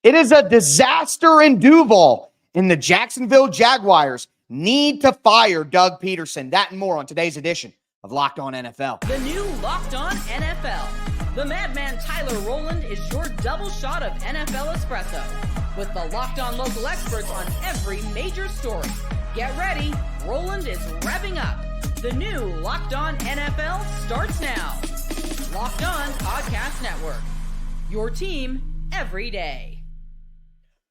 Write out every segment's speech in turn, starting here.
It is a disaster in Duval, and the Jacksonville Jaguars need to fire Doug Pederson. That and more on today's edition of Locked On NFL. The new Locked On NFL. The madman Tyler Rowland is your double shot of NFL espresso with the Locked On local experts on every major story. Get ready. Rowland is revving up. The new Locked On NFL starts now. Locked On Podcast Network. Your team every day.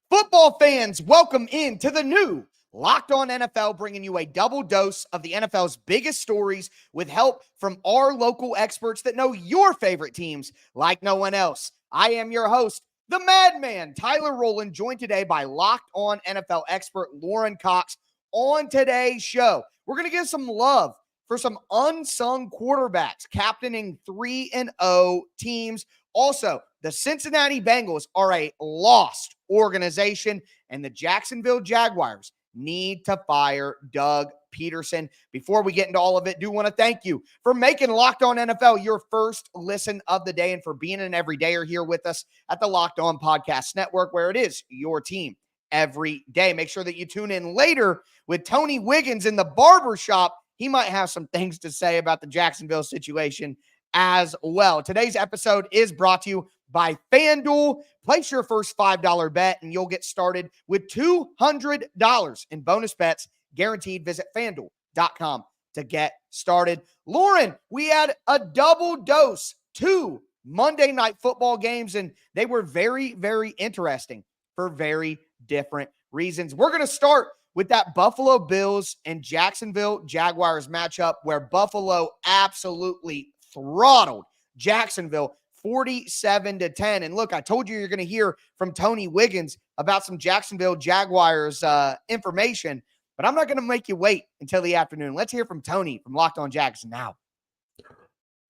Football fans, welcome into the new Locked On NFL, bringing you a double dose of the NFL's biggest stories with help from our local experts that know your favorite teams like no one else. I am your host, the madman, Tyler Rowland, joined today by Locked On NFL expert Lauren Cox. On today's show, we're going to give some love for some unsung quarterbacks captaining 3-0 teams. Also, the Cincinnati Bengals are a lost organization, and the Jacksonville Jaguars need to fire Doug Pederson. Before we get into all of it, do want to thank you for making Locked On NFL your first listen of the day and for being an everydayer here with us at the Locked On Podcast Network, where it is your team every day. Make sure that you tune in later with Tony Wiggins in the barbershop. He might have some things to say about the Jacksonville situation as well. Today's episode is brought to you by FanDuel. Place your first $5 bet and you'll get started with $200 in bonus bets guaranteed. Visit FanDuel.com to get started. Lauren, we had a double dose, 2 Monday night football games, and they were very, very interesting for very different reasons. We're going to start with that Buffalo Bills and Jacksonville Jaguars matchup where Buffalo absolutely throttled Jacksonville 47-10. And look, I told you you're going to hear from Tony Wiggins about some Jacksonville Jaguars information, but I'm not going to make you wait until the afternoon. Let's hear from Tony from Locked On Jags now.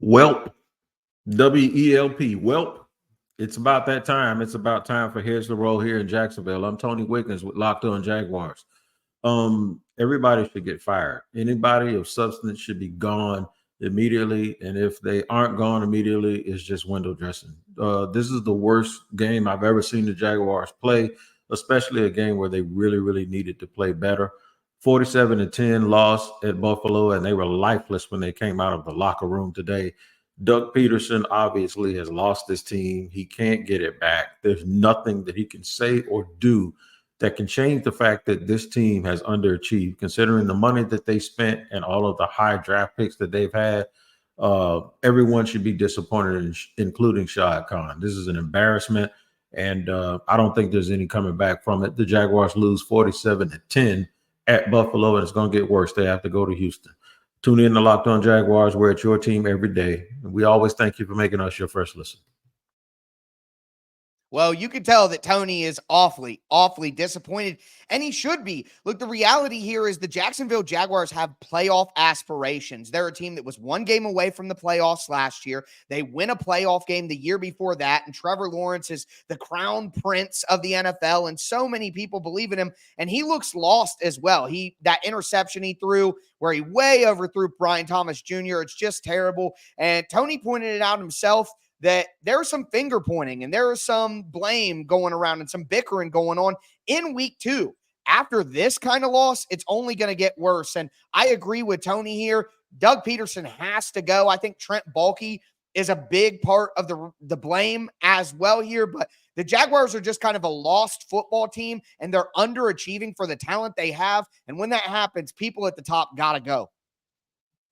Welp, W-E-L-P, Welp. It's about that time. It's about time for heads to roll here in Jacksonville. I'm Tony Wiggins with Locked On Jaguars. Everybody should get fired. Anybody of substance should be gone immediately, and if they aren't gone immediately, it's just window dressing. This is the worst game I've ever seen the Jaguars play, especially a game where they really, really needed to play better. 47-10 loss at Buffalo, and they were lifeless when they came out of the locker room today. Doug Pederson obviously has lost this team. He can't get it back. There's nothing that he can say or do that can change the fact that this team has underachieved, considering the money that they spent and all of the high draft picks that they've had. Everyone should be disappointed, including Shad Khan. This is an embarrassment, and I don't think there's any coming back from it. The Jaguars lose 47-10 at Buffalo, and it's going to get worse. They have to go to Houston. Tune in to Locked On Jaguars. We're at your team every day. And we always thank you for making us your first listen. Well, you can tell that Tony is awfully, awfully disappointed, and he should be. Look, the reality here is the Jacksonville Jaguars have playoff aspirations. They're a team that was 1 game away from the playoffs last year. They win a playoff game the year before that, and Trevor Lawrence is the crown prince of the NFL, and so many people believe in him, and he looks lost as well. That interception he threw where he way overthrew Brian Thomas Jr., it's just terrible, and Tony pointed it out himself that there's some finger pointing and there is some blame going around and some bickering going on in week 2. After this kind of loss, it's only going to get worse. And I agree with Tony here. Doug Pederson has to go. I think Trent Baalke is a big part of the blame as well here. But the Jaguars are just kind of a lost football team, and they're underachieving for the talent they have. And when that happens, people at the top got to go.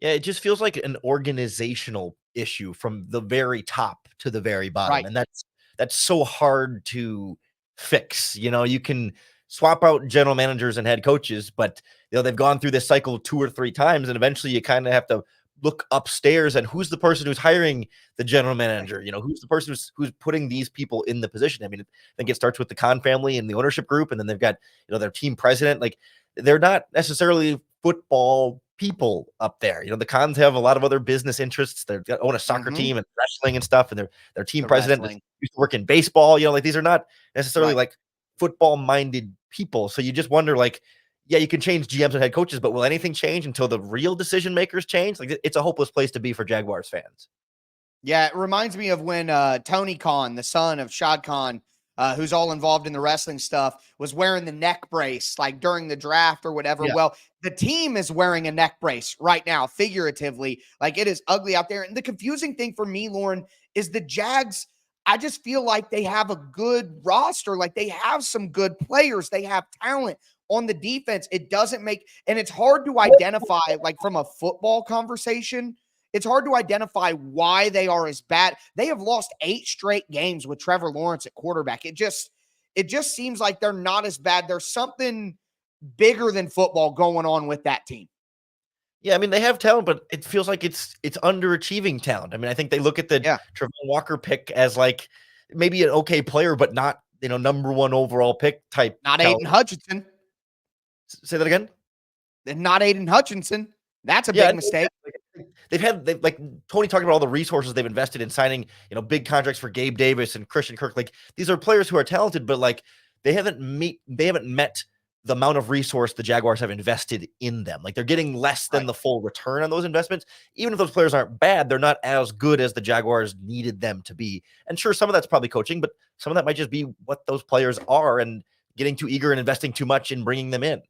Yeah, it just feels like an organizational issue from the very top to the very bottom. Right. And that's so hard to fix. You can swap out general managers and head coaches, but they've gone through this cycle 2 or 3 times, and eventually you kind of have to look upstairs and who's the person who's hiring the general manager, who's the person who's putting these people in the position. I mean, I think it starts with the Khan family and the ownership group, and then they've got their team president. Like, they're not necessarily football people up there. The Khans have a lot of other business interests. They own a soccer team and wrestling and stuff, and their team president used to work in baseball. Like, these are not necessarily like football minded people. So you just wonder, like, yeah, you can change GMs and head coaches, but will anything change until the real decision makers change? Like, it's a hopeless place to be for Jaguars fans. Yeah, it reminds me of when Tony Khan, the son of Shad Khan, who's all involved in the wrestling stuff, was wearing the neck brace like during the draft or whatever. Yeah. Well, the team is wearing a neck brace right now, figuratively. Like, it is ugly out there. And the confusing thing for me, Lauren, is the Jags, I just feel like they have a good roster. Like, they have some good players. They have talent on the defense. It doesn't make, and it's hard to identify, like, from a football conversation, it's hard to identify why they are as bad. They have lost 8 straight games with Trevor Lawrence at quarterback. It just seems like they're not as bad. There's something bigger than football going on with that team. Yeah, I mean, they have talent, but it feels like it's underachieving talent. I mean, I think they look at the Trevor Walker pick as like maybe an okay player, but not, number 1 overall pick type. Not talent. Aiden Hutchinson. Say that again? Not Aiden Hutchinson. That's a big mistake. They've like Tony talking about all the resources they've invested in signing, big contracts for Gabe Davis and Christian Kirk. Like, these are players who are talented, but like they haven't met the amount of resource the Jaguars have invested in them. Like, they're getting less than the full return on those investments. Even if those players aren't bad, they're not as good as the Jaguars needed them to be. And sure, some of that's probably coaching, but some of that might just be what those players are and getting too eager and investing too much in bringing them in.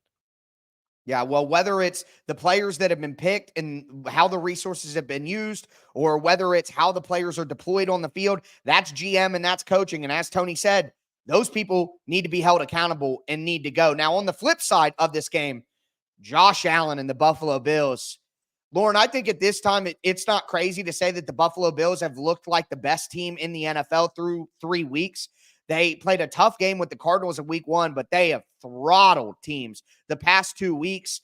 Yeah, well, whether it's the players that have been picked and how the resources have been used, or whether it's how the players are deployed on the field, that's GM and that's coaching. And as Tony said, those people need to be held accountable and need to go. Now, on the flip side of this game, Josh Allen and the Buffalo Bills. Lauren, I think at this time, it's not crazy to say that the Buffalo Bills have looked like the best team in the NFL through 3 weeks. They played a tough game with the Cardinals in week 1, but they have throttled teams the past 2 weeks.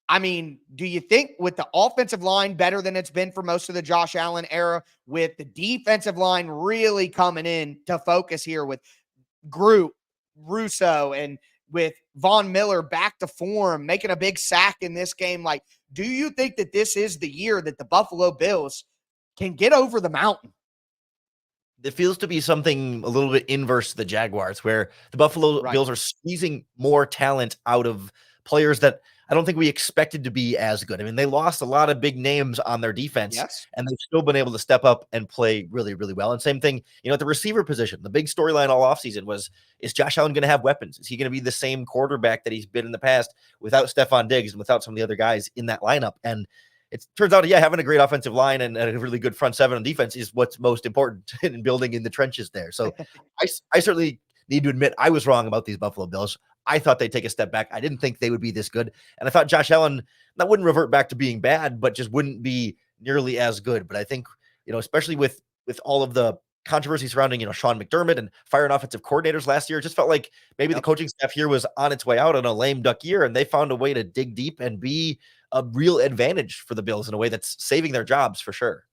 I mean, do you think with the offensive line better than it's been for most of the Josh Allen era, with the defensive line really coming in to focus here with Groot, Russo, and with Von Miller back to form, making a big sack in this game, like, do you think that this is the year that the Buffalo Bills can get over the mountain? It feels to be something a little bit inverse to the Jaguars, where the Buffalo Bills are squeezing more talent out of players that I don't think we expected to be as good. I mean, they lost a lot of big names on their defense, and they've still been able to step up and play really, really well. And same thing, at the receiver position, the big storyline all offseason was, is Josh Allen going to have weapons? Is he going to be the same quarterback that he's been in the past without Stephon Diggs and without some of the other guys in that lineup? And it turns out, having a great offensive line and a really good front seven on defense is what's most important in building in the trenches there. So I certainly need to admit I was wrong about these Buffalo Bills. I thought they'd take a step back. I didn't think they would be this good. And I thought Josh Allen, that wouldn't revert back to being bad, but just wouldn't be nearly as good. But I think, especially with all of the controversy surrounding, Sean McDermott and firing offensive coordinators last year, it just felt like maybe the coaching staff here was on its way out on a lame duck year, and they found a way to dig deep and be a real advantage for the Bills in a way that's saving their jobs for sure.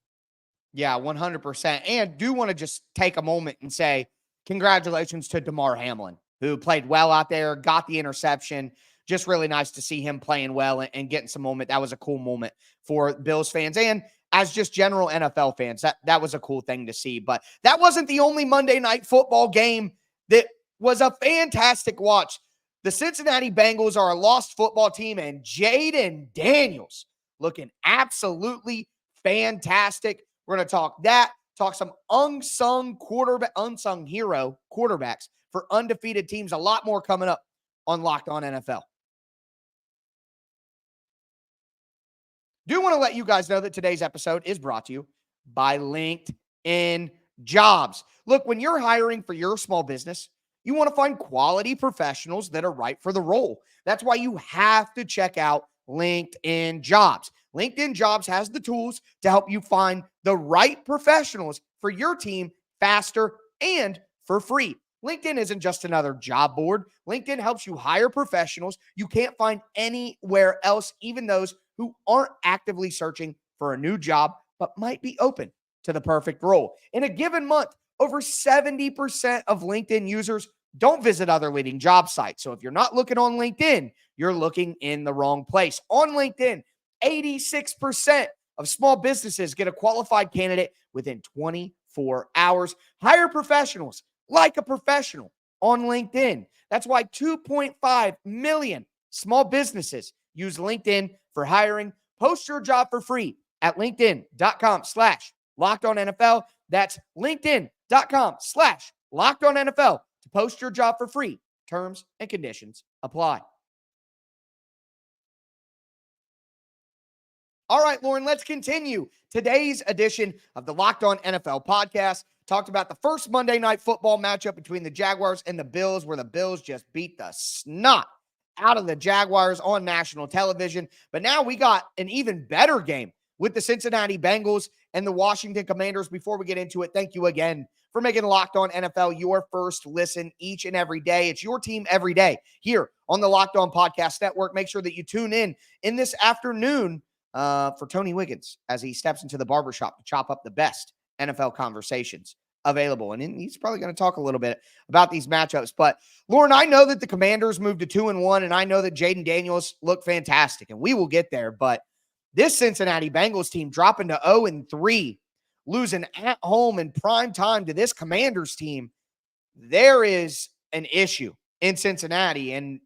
Yeah, 100%. And do want to just take a moment and say congratulations to DeMar Hamlin, who played well out there, got the interception. Just really nice to see him playing well and getting some moment. That was a cool moment for Bills fans and as just general NFL fans. That was a cool thing to see. But that wasn't the only Monday Night Football game that was a fantastic watch. The Cincinnati Bengals are a lost football team, and Jayden Daniels looking absolutely fantastic. We're going to talk some unsung hero quarterbacks for undefeated teams. A lot more coming up on Locked On NFL. Do want to let you guys know that today's episode is brought to you by LinkedIn Jobs. Look, when you're hiring for your small business, you want to find quality professionals that are right for the role. That's why you have to check out LinkedIn Jobs. LinkedIn Jobs has the tools to help you find the right professionals for your team faster and for free. LinkedIn isn't just another job board. LinkedIn helps you hire professionals you can't find anywhere else, even those who aren't actively searching for a new job, but might be open to the perfect role. In a given month, over 70% of LinkedIn users don't visit other leading job sites. So if you're not looking on LinkedIn, you're looking in the wrong place. On LinkedIn, 86% of small businesses get a qualified candidate within 24 hours. Hire professionals like a professional on LinkedIn. That's why 2.5 million small businesses use LinkedIn for hiring. Post your job for free at linkedin.com/LockedOnNFL. That's linkedin.com/ Locked On NFL, to post your job for free. Terms and conditions apply. All right, Lauren, let's continue today's edition of the Locked On NFL podcast. Talked about the first Monday Night Football matchup between the Jaguars and the Bills, where the Bills just beat the snot out of the Jaguars on national television. But now we got an even better game with the Cincinnati Bengals and the Washington Commanders. Before we get into it, thank you again for making Locked On NFL your first listen each and every day. It's your team every day here on the Locked On Podcast Network. Make sure that you tune in this afternoon for Tony Wiggins as he steps into the barbershop to chop up the best NFL conversations available. And he's probably going to talk a little bit about these matchups. But Lauren, I know that the Commanders moved to 2-1, and I know that Jayden Daniels looked fantastic, and we will get there. But this Cincinnati Bengals team dropping to 0-3, losing at home in prime time to this Commanders team, there is an issue in Cincinnati. And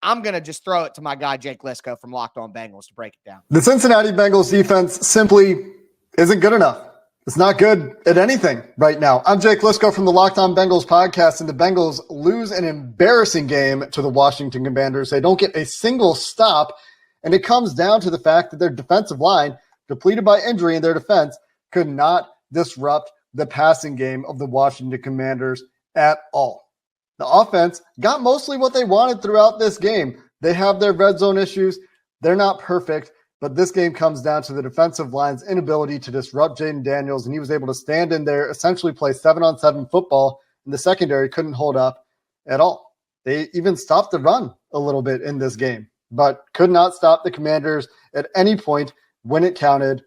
I'm going to just throw it to my guy, Jake Lisco from Locked On Bengals, to break it down. The Cincinnati Bengals defense simply isn't good enough. It's not good at anything right now. I'm Jake Lisco from the Locked On Bengals podcast, and the Bengals lose an embarrassing game to the Washington Commanders. They don't get a single stop, and it comes down to the fact that their defensive line, depleted by injury in their defense, could not disrupt the passing game of the Washington Commanders at all. The offense got mostly what they wanted throughout this game. They have their red zone issues. They're not perfect, but this game comes down to the defensive line's inability to disrupt Jayden Daniels, and he was able to stand in there, essentially play 7-on-7 football, and the secondary couldn't hold up at all. They even stopped the run a little bit in this game, but could not stop the Commanders at any point when it counted.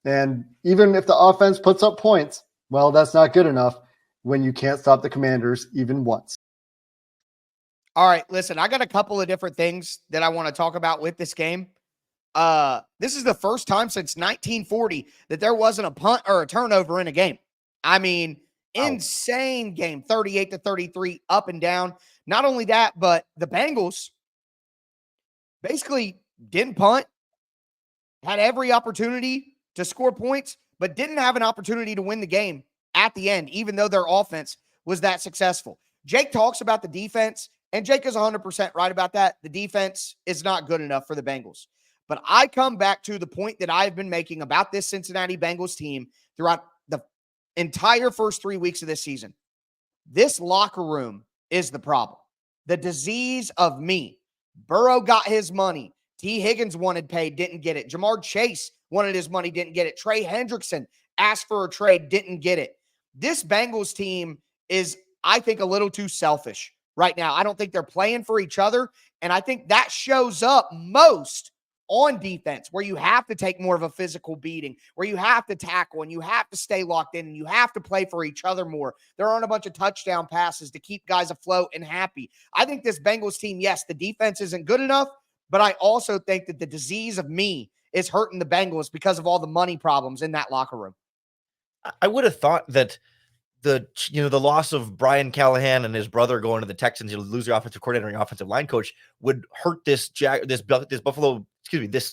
And even if the offense puts up points, well, that's not good enough when you can't stop the Commanders even once. All right, listen, I got a couple of different things that I want to talk about with this game. This is the first time since 1940 that there wasn't a punt or a turnover in a game. I mean, insane game, 38-33, up and down. Not only that, but the Bengals basically didn't punt, had every opportunity to score points, but didn't have an opportunity to win the game at the end, even though their offense was that successful. Jake talks about the defense, and Jake is 100% right about that. The defense is not good enough for the Bengals. But I come back to the point that I've been making about this Cincinnati Bengals team throughout the entire first 3 weeks of this season. This locker room is the problem. The disease of me. Burrow got his money. T. Higgins wanted paid, didn't get it. Jamar Chase wanted his money, didn't get it. Trey Hendrickson asked for a trade, didn't get it. This Bengals team is, I think, a little too selfish right now. I don't think they're playing for each other, and I think that shows up most on defense, where you have to take more of a physical beating, where you have to tackle and you have to stay locked in and you have to play for each other more. There aren't a bunch of touchdown passes to keep guys afloat and happy. I think this Bengals team, yes, the defense isn't good enough, but I also think that the disease of me is hurting the Bengals because of all the money problems in that locker room. I would have thought that the loss of Brian Callahan and his brother going to the Texans, you lose your offensive coordinator and your offensive line coach, would hurt this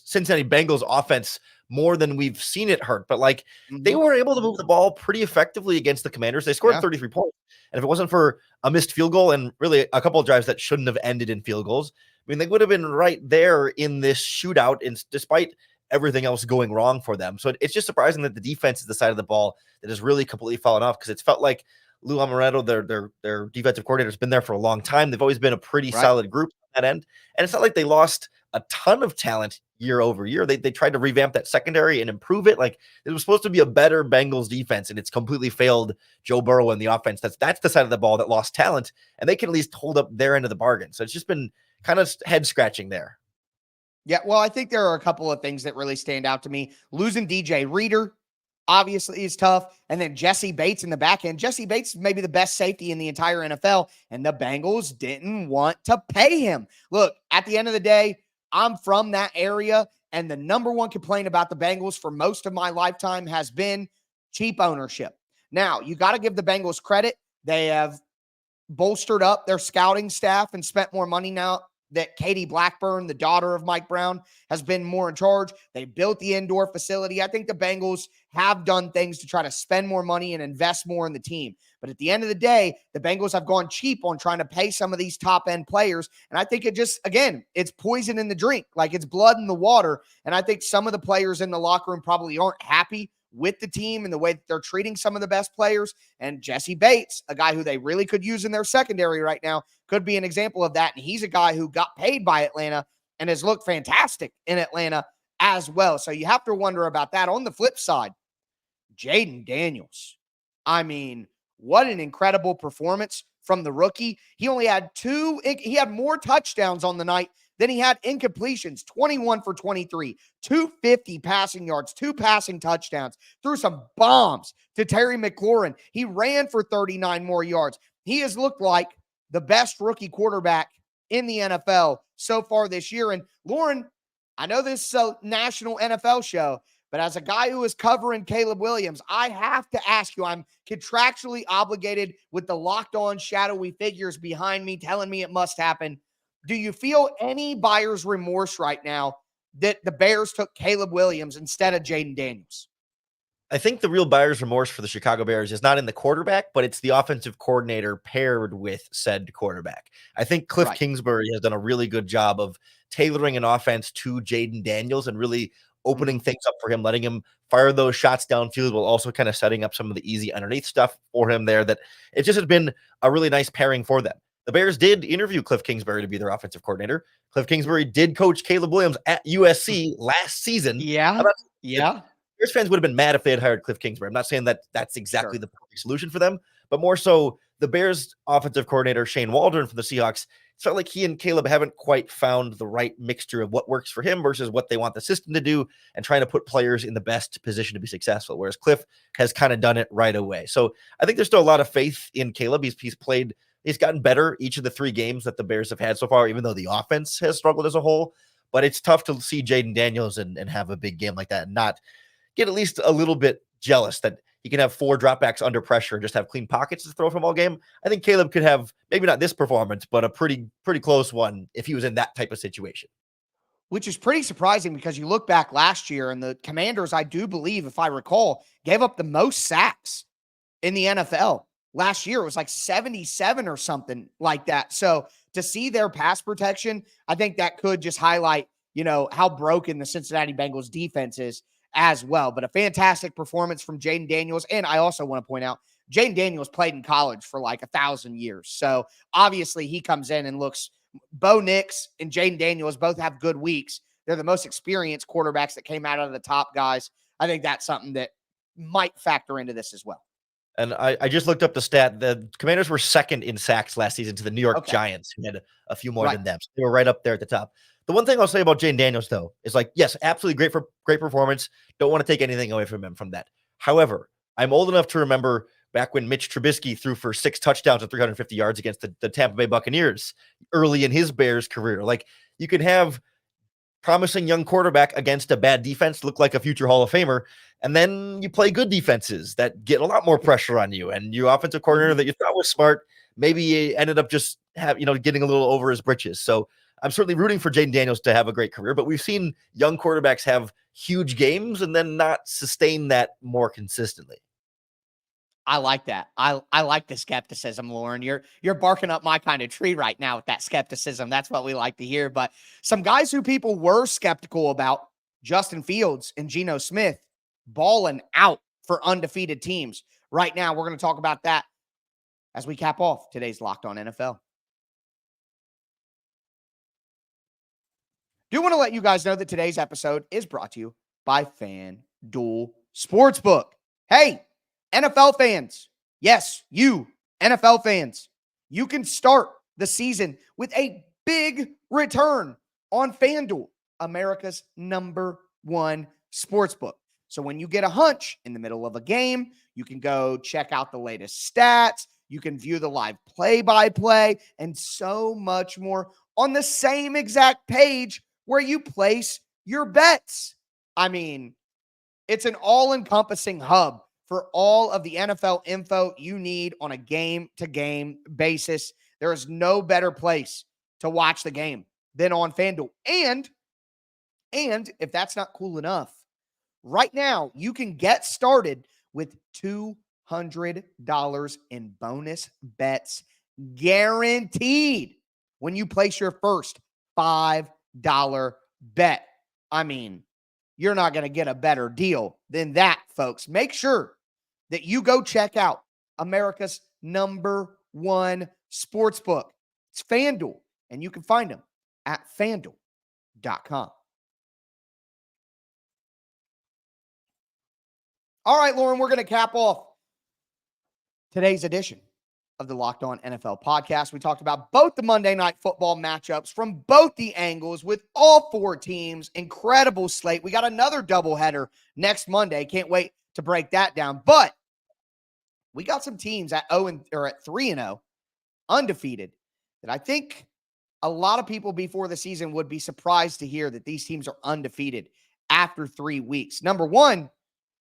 Cincinnati Bengals offense more than we've seen it hurt. But they were able to move the ball pretty effectively against the Commanders. They scored 33 points. And if it wasn't for a missed field goal and really a couple of drives that shouldn't have ended in field goals, I mean, they would have been right there in this shootout, despite everything else going wrong for them. So it's just surprising that the defense is the side of the ball that has really completely fallen off, because it's felt like Lou Amaretto, their defensive coordinator, has been there for a long time. They've always been a pretty solid group on that end. And it's not like they lost a ton of talent year over year. They tried to revamp that secondary and improve it. Like, it was supposed to be a better Bengals defense, and it's completely failed Joe Burrow and the offense. That's the side of the ball that lost talent, and they can at least hold up their end of the bargain. So it's just been kind of head scratching there. Yeah, well, I think there are a couple of things that really stand out to me. Losing DJ Reader obviously is tough. And then Jesse Bates in the back end. Jesse Bates is maybe the best safety in the entire NFL, and the Bengals didn't want to pay him. Look, at the end of the day, I'm from that area, and the number one complaint about the Bengals for most of my lifetime has been cheap ownership. Now, you got to give the Bengals credit. They have bolstered up their scouting staff and spent more money now that Katie Blackburn, the daughter of Mike Brown, has been more in charge. They built the indoor facility. I think the Bengals have done things to try to spend more money and invest more in the team. But at the end of the day, the Bengals have gone cheap on trying to pay some of these top-end players. And I think it just, again, it's poison in the drink. Like, it's blood in the water. And I think some of the players in the locker room probably aren't happy with the team and the way that they're treating some of the best players. And Jesse Bates, a guy who they really could use in their secondary right now, could be an example of that. And he's a guy who got paid by Atlanta and has looked fantastic in Atlanta as well. So you have to wonder about that. On the flip side, Jayden Daniels. I mean, what an incredible performance from the rookie. He only had he had more touchdowns on the night than he had incompletions, 21 for 23, 250 passing yards, 2 passing touchdowns, threw some bombs to Terry McLaurin. He ran for 39 more yards. He has looked like the best rookie quarterback in the NFL so far this year. And Lauren, I know this is a national NFL show, but as a guy who is covering Caleb Williams, I have to ask you, I'm contractually obligated with the Locked On shadowy figures behind me telling me it must happen. Do you feel any buyer's remorse right now that the Bears took Caleb Williams instead of Jayden Daniels? I think the real buyer's remorse for the Chicago Bears is not in the quarterback, but it's the offensive coordinator paired with said quarterback. I think Cliff Kingsbury has done a really good job of tailoring an offense to Jayden Daniels and really opening things up for him, letting him fire those shots downfield while also kind of setting up some of the easy underneath stuff for him there. That it just has been a really nice pairing for them. The Bears did interview Cliff Kingsbury to be their offensive coordinator. Cliff Kingsbury did coach Caleb Williams at USC last season. Yeah. Bears fans would have been mad if they had hired Cliff Kingsbury. I'm not saying that that's exactly the perfect solution for them, but more so the Bears offensive coordinator, Shane Waldron from the Seahawks, it felt like he and Caleb haven't quite found the right mixture of what works for him versus what they want the system to do and trying to put players in the best position to be successful, whereas Cliff has kind of done it right away. So I think there's still a lot of faith in Caleb. He's gotten better each of the 3 games that the Bears have had so far, even though the offense has struggled as a whole. But it's tough to see Jayden Daniels and have a big game like that and not get at least a little bit jealous that he can have 4 dropbacks under pressure and just have clean pockets to throw from all game. I think Caleb could have maybe not this performance, but a pretty close one if he was in that type of situation. Which is pretty surprising because you look back last year and the Commanders, I do believe, if I recall, gave up the most sacks in the NFL. Last year, it was like 77 or something like that. So to see their pass protection, I think that could just highlight, how broken the Cincinnati Bengals defense is as well. But a fantastic performance from Jayden Daniels. And I also want to point out, Jayden Daniels played in college for like 1,000 years. So obviously he comes in and looks, Bo Nix and Jayden Daniels both have good weeks. They're the most experienced quarterbacks that came out of the top guys. I think that's something that might factor into this as well. And I just looked up the stat. The Commanders were second in sacks last season to the New York Giants, who had a few more than them. So they were right up there at the top. The one thing I'll say about Jayden Daniels, though, is yes, absolutely great performance. Don't want to take anything away from him from that. However, I'm old enough to remember back when Mitch Trubisky threw for 6 touchdowns and 350 yards against the Tampa Bay Buccaneers early in his Bears career. You can have promising young quarterback against a bad defense, look like a future Hall of Famer, and then you play good defenses that get a lot more pressure on you. And your offensive coordinator that you thought was smart maybe ended up just getting a little over his britches. So I'm certainly rooting for Jayden Daniels to have a great career, but we've seen young quarterbacks have huge games and then not sustain that more consistently. I like that. I like the skepticism, Lauren. You're barking up my kind of tree right now with that skepticism. That's what we like to hear. But some guys who people were skeptical about, Justin Fields and Geno Smith, balling out for undefeated teams. Right now, we're going to talk about that as we cap off today's Locked On NFL. Do want to let you guys know that today's episode is brought to you by FanDuel Sportsbook. Hey, NFL fans. Yes, you NFL fans. You can start the season with a big return on FanDuel, America's #1 sportsbook. So when you get a hunch in the middle of a game, you can go check out the latest stats. You can view the live play-by-play and so much more on the same exact page where you place your bets. I mean, it's an all-encompassing hub for all of the NFL info you need on a game-to-game basis. There is no better place to watch the game than on FanDuel. And if that's not cool enough, right now you can get started with $200 in bonus bets guaranteed when you place your first $5 bet. I mean, you're not going to get a better deal than that, folks. Make sure that you go check out America's #1 sportsbook. It's FanDuel, and you can find them at FanDuel.com. All right, Lauren, we're going to cap off today's edition of the Locked On NFL podcast. We talked about both the Monday Night Football matchups from both the angles with all 4 teams. Incredible slate. We got another doubleheader next Monday. Can't wait to break that down. But we got some teams at 3-0, undefeated, that I think a lot of people before the season would be surprised to hear that these teams are undefeated after 3 weeks. Number 1,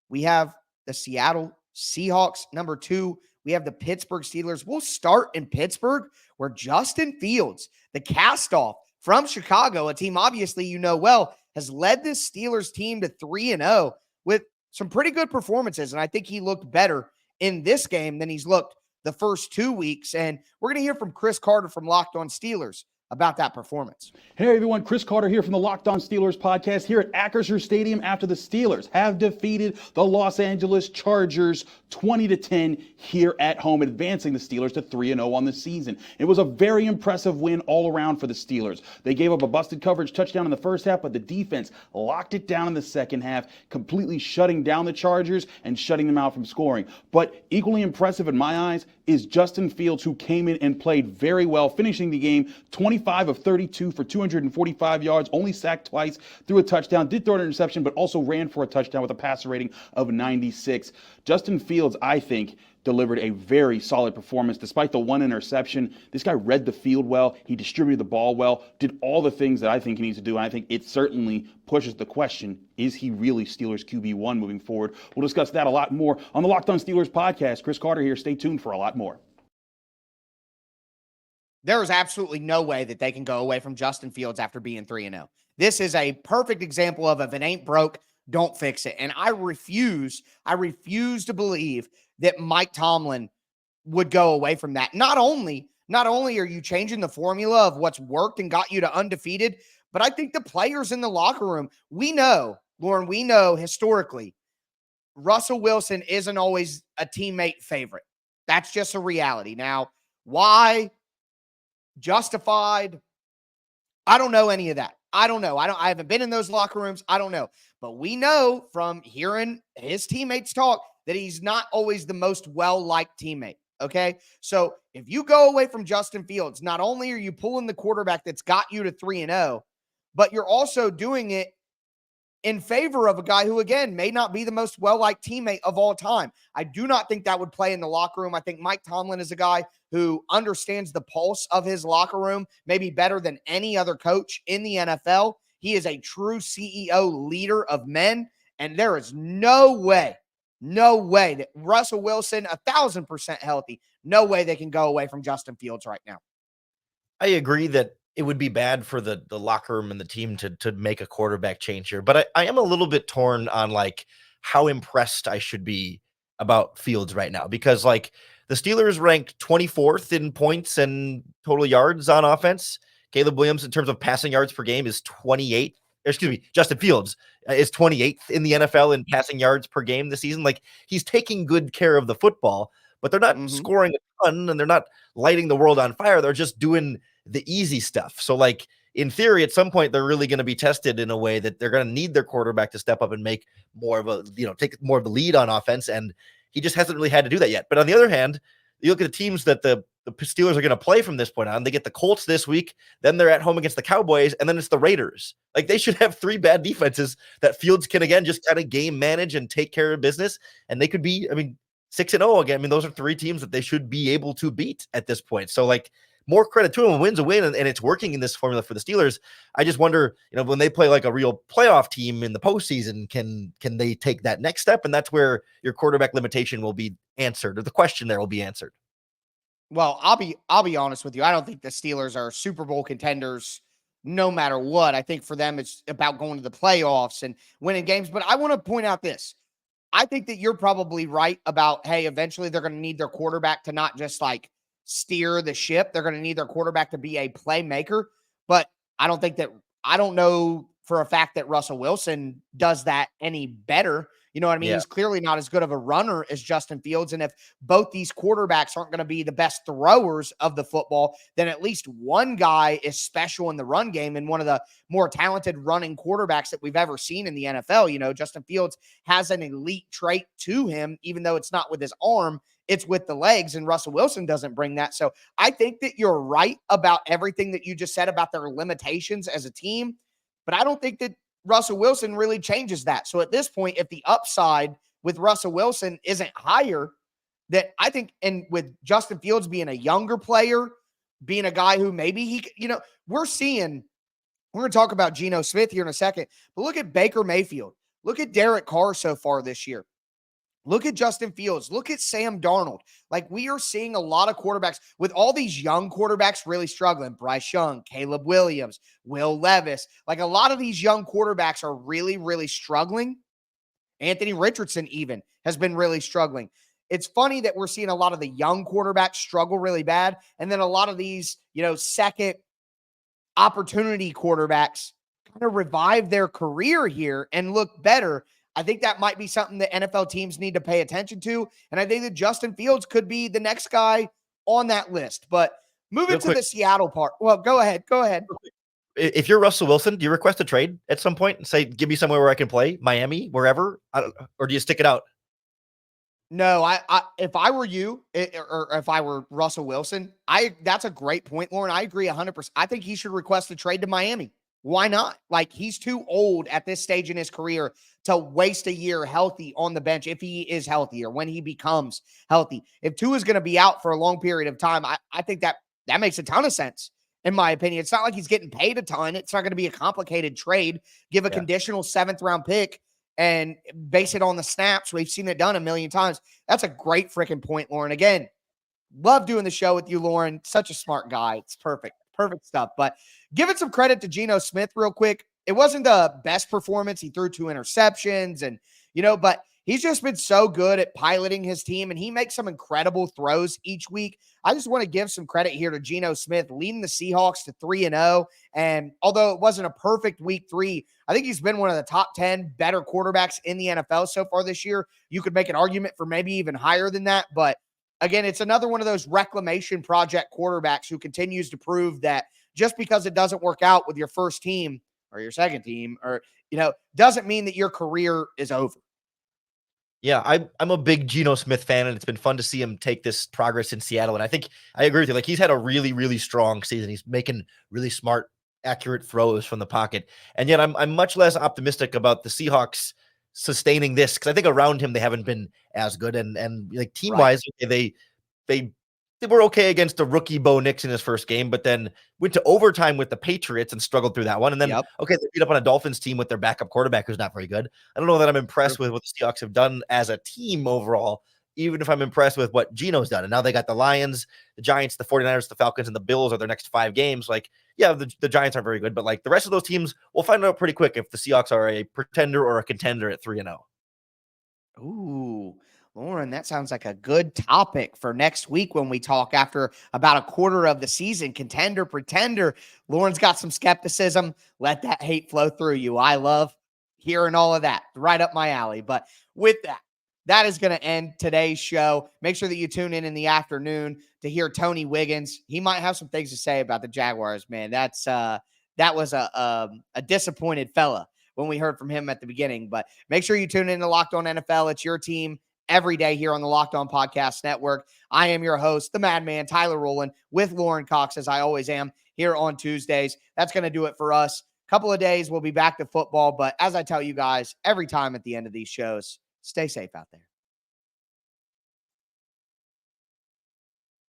we have the Seattle Seahawks. Number 2, we have the Pittsburgh Steelers. We'll start in Pittsburgh, where Justin Fields, the cast-off from Chicago, a team obviously you know well, has led this Steelers team to 3-0 with some pretty good performances. And I think he looked better in this game than he's looked the first 2 weeks. And we're going to hear from Chris Carter from Locked On Steelers about that performance. Hey everyone, Chris Carter here from the Locked On Steelers podcast here at Acrisure Stadium after the Steelers have defeated the Los Angeles Chargers 20-10 here at home, advancing the Steelers to 3-0 on the season. It was a very impressive win all around for the Steelers. They gave up a busted coverage touchdown in the first half, but the defense locked it down in the second half, completely shutting down the Chargers and shutting them out from scoring. But equally impressive in my eyes is Justin Fields, who came in and played very well, finishing the game 25 of 32 for 245 yards, only sacked twice, threw a touchdown, did throw an interception, but also ran for a touchdown with a passer rating of 96. Justin Fields, I think, delivered a very solid performance. Despite the 1 interception, this guy read the field well, he distributed the ball well, did all the things that I think he needs to do, and I think it certainly pushes the question, is he really Steelers QB1 moving forward? We'll discuss that a lot more on the Locked On Steelers podcast. Chris Carter here. Stay tuned for a lot more. There is absolutely no way that they can go away from Justin Fields after being 3-0. This is a perfect example of if it ain't broke, don't fix it. And I refuse to believe that Mike Tomlin would go away from that. Not only are you changing the formula of what's worked and got you to undefeated, but I think the players in the locker room, we know, Lauren, historically, Russell Wilson isn't always a teammate favorite. That's just a reality. Now, why? Justified? I don't know any of that. I don't know. I haven't been in those locker rooms. I don't know. But we know from hearing his teammates talk that he's not always the most well-liked teammate. Okay? So if you go away from Justin Fields, not only are you pulling the quarterback that's got you to 3-0, but you're also doing it in favor of a guy who, again, may not be the most well-liked teammate of all time. I do not think that would play in the locker room. I think Mike Tomlin is a guy who understands the pulse of his locker room maybe better than any other coach in the NFL. He is a true CEO leader of men, and there is no way that Russell Wilson, 1,000% healthy, no way they can go away from Justin Fields right now. I agree that it would be bad for the locker room and the team to make a quarterback change here. But I am a little bit torn on like how impressed I should be about Fields right now, because like the Steelers ranked 24th in points and total yards on offense. Caleb Williams, in terms of passing yards per game, is 28th. Excuse me, Justin Fields is 28th in the NFL in passing yards per game this season. Like, he's taking good care of the football, but they're not scoring a ton and they're not lighting the world on fire. They're just doing the easy stuff. So like, in theory, at some point, they're really going to be tested in a way that they're going to need their quarterback to step up and make more of a, take more of the lead on offense. And he just hasn't really had to do that yet. But on the other hand, you look at the teams that the Steelers are going to play from this point on. They get the Colts this week, then they're at home against the Cowboys, and then it's the Raiders. Like, they should have 3 bad defenses that Fields can, again, just kind of game manage and take care of business. And they could be, 6-0 again. Those are 3 teams that they should be able to beat at this point. So, like, more credit to him. A win's a win, and it's working in this formula for the Steelers. I just wonder, when they play like a real playoff team in the postseason, can they take that next step? And that's where your quarterback limitation will be answered, or the question there will be answered. Well, I'll be honest with you. I don't think the Steelers are Super Bowl contenders no matter what. I think for them, it's about going to the playoffs and winning games. But I want to point out this. I think that you're probably right about, hey, eventually they're going to need their quarterback to not just like steer the ship. They're going to need their quarterback to be a playmaker. But I don't know for a fact that Russell Wilson does that any better. You know what I mean? Yeah. He's clearly not as good of a runner as Justin Fields. And if both these quarterbacks aren't going to be the best throwers of the football, then at least one guy is special in the run game and one of the more talented running quarterbacks that we've ever seen in the NFL. You know, Justin Fields has an elite trait to him, even though it's not with his arm, it's with the legs, and Russell Wilson doesn't bring that. So I think that you're right about everything that you just said about their limitations as a team, but I don't think that Russell Wilson really changes that. So at this point, if the upside with Russell Wilson isn't higher, that I think, and with Justin Fields being a younger player, being a guy who maybe we're going to talk about Geno Smith here in a second, but look at Baker Mayfield. Look at Derek Carr so far this year. Look at Justin Fields. Look at Sam Darnold. Like, we are seeing a lot of quarterbacks with all these young quarterbacks really struggling. Bryce Young, Caleb Williams, Will Levis. Like, a lot of these young quarterbacks are really, really struggling. Anthony Richardson even has been really struggling. It's funny that we're seeing a lot of the young quarterbacks struggle really bad. And then a lot of these, second opportunity quarterbacks kind of revive their career here and look better. I think that might be something that NFL teams need to pay attention to. And I think that Justin Fields could be the next guy on that list. But moving to the Seattle part. Well, go ahead. If you're Russell Wilson, do you request a trade at some point and say, give me somewhere where I can play, Miami, wherever? Or do you stick it out? No, I if I were you, or if I were Russell Wilson, that's a great point, Lauren. I agree 100%. I think he should request a trade to Miami. Why not? Like, he's too old at this stage in his career to waste a year healthy on the bench if he is healthy or when he becomes healthy. If Tua is going to be out for a long period of time, I think that makes a ton of sense, in my opinion. It's not like he's getting paid a ton. It's not going to be a complicated trade. Give a conditional 7th-round pick and base it on the snaps. We've seen it done a million times. That's a great freaking point, Lauren. Again, love doing the show with you, Lauren. Such a smart guy. It's perfect. Perfect stuff. But giving some credit to Geno Smith real quick. It wasn't the best performance. He threw 2 interceptions and, but he's just been so good at piloting his team, and he makes some incredible throws each week. I just want to give some credit here to Geno Smith leading the Seahawks to 3-0. And although it wasn't a perfect week 3, I think he's been one of the top 10 better quarterbacks in the NFL so far this year. You could make an argument for maybe even higher than that, but again, it's another one of those reclamation project quarterbacks who continues to prove that just because it doesn't work out with your first team or your second team or, doesn't mean that your career is over. Yeah, I'm a big Geno Smith fan, and it's been fun to see him take this progress in Seattle. And I think I agree with you. Like, he's had a really, really strong season. He's making really smart, accurate throws from the pocket. And yet I'm much less optimistic about the Seahawks sustaining this, because I think around him they haven't been as good, and like team wise, they were okay against a rookie Bo Nix in his first game, but then went to overtime with the Patriots and struggled through that one. And then they beat up on a Dolphins team with their backup quarterback who's not very good. I don't know that I'm impressed with what the Seahawks have done as a team overall, even if I'm impressed with what Geno's done. And now they got the Lions, the Giants, the 49ers, the Falcons, and the Bills are their next 5 games. Like, yeah, the Giants aren't very good, but like the rest of those teams, we'll find out pretty quick if the Seahawks are a pretender or a contender at 3-0. Ooh, Lauren, that sounds like a good topic for next week when we talk after about a quarter of the season. Contender, pretender. Lauren's got some skepticism. Let that hate flow through you. I love hearing all of that. Right up my alley. But with that, that is going to end today's show. Make sure that you tune in the afternoon to hear Tony Wiggins. He might have some things to say about the Jaguars, man. That was a disappointed fella when we heard from him at the beginning. But make sure you tune in to Locked On NFL. It's your team every day here on the Locked On Podcast Network. I am your host, the Madman, Tyler Rowland, with Lauren Cox, as I always am, here on Tuesdays. That's going to do it for us. Couple of days, we'll be back to football. But as I tell you guys every time at the end of these shows, stay safe out there.